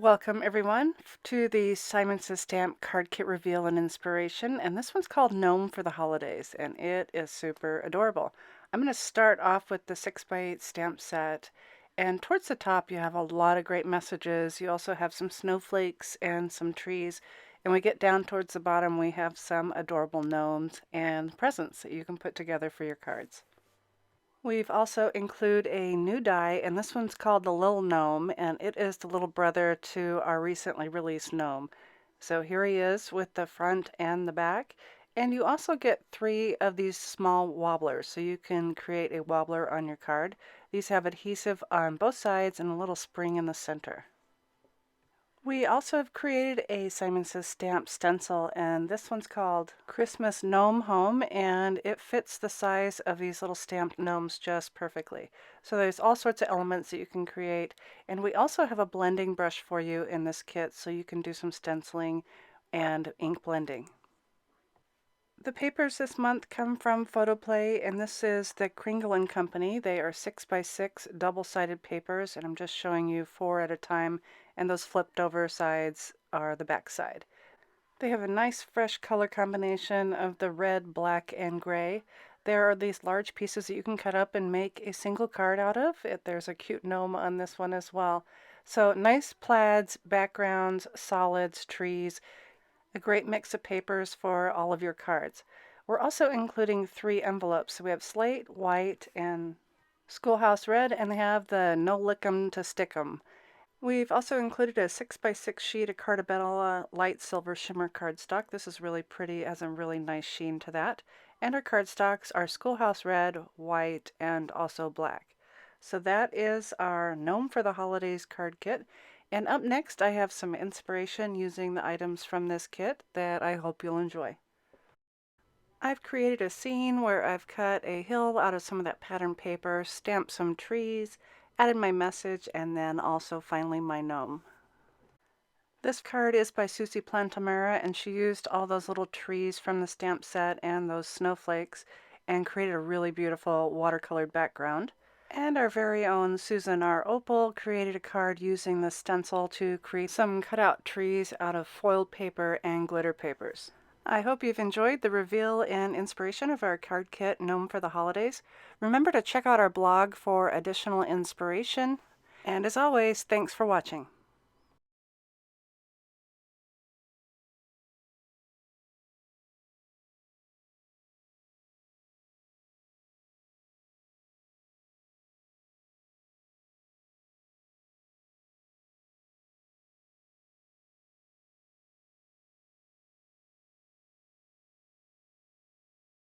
Welcome everyone to the Simon Says Stamp card kit reveal and inspiration, and this one's called Gnome for the Holidays, and it is super adorable. I'm going to start off with the 6x8 stamp set, and towards the top you have a lot of great messages. You also have some snowflakes and some trees, and we get down towards the bottom we have some adorable gnomes and presents that you can put together for your cards. We've also included a new die, and this one's called the Little Gnome, and it is the little brother to our recently released gnome. So here he is with the front and the back, and you also get 3 of these small wobblers, so you can create a wobbler on your card. These have adhesive on both sides and a little spring in the center. We also have created a Simon Says Stamp stencil, and this one's called Christmas Gnome Home, and it fits the size of these little stamped gnomes just perfectly. So there's all sorts of elements that you can create, and we also have a blending brush for you in this kit so you can do some stenciling and ink blending. The papers this month come from Photoplay, and this is the Kringle & Company. They are 6x6 double-sided papers, and I'm just showing you 4 at a time, and those flipped over sides are the back side. They have a nice fresh color combination of the red, black, and gray. There are these large pieces that you can cut up and make a single card out of. There's a cute gnome on this one as well. So nice plaids, backgrounds, solids, trees. A great mix of papers for all of your cards. We're also including 3 envelopes. So we have slate, white, and schoolhouse red, and they have the no lick 'em to stick 'em. We've also included a 6x6 sheet of Cartabella light silver shimmer cardstock. This is really pretty, has a really nice sheen to that. And our cardstocks are schoolhouse red, white, and also black. So that is our Gnome for the Holidays card kit. And up next I have some inspiration using the items from this kit that I hope you'll enjoy. I've created a scene where I've cut a hill out of some of that pattern paper, stamped some trees, added my message, and then also finally my gnome. This card is by Susie Plantamara, and she used all those little trees from the stamp set and those snowflakes and created a really beautiful watercolored background. And our very own Susan R. Opal created a card using the stencil to create some cutout trees out of foiled paper and glitter papers. I hope you've enjoyed the reveal and inspiration of our card kit Gnome for the Holidays. Remember to check out our blog for additional inspiration. And as always, thanks for watching.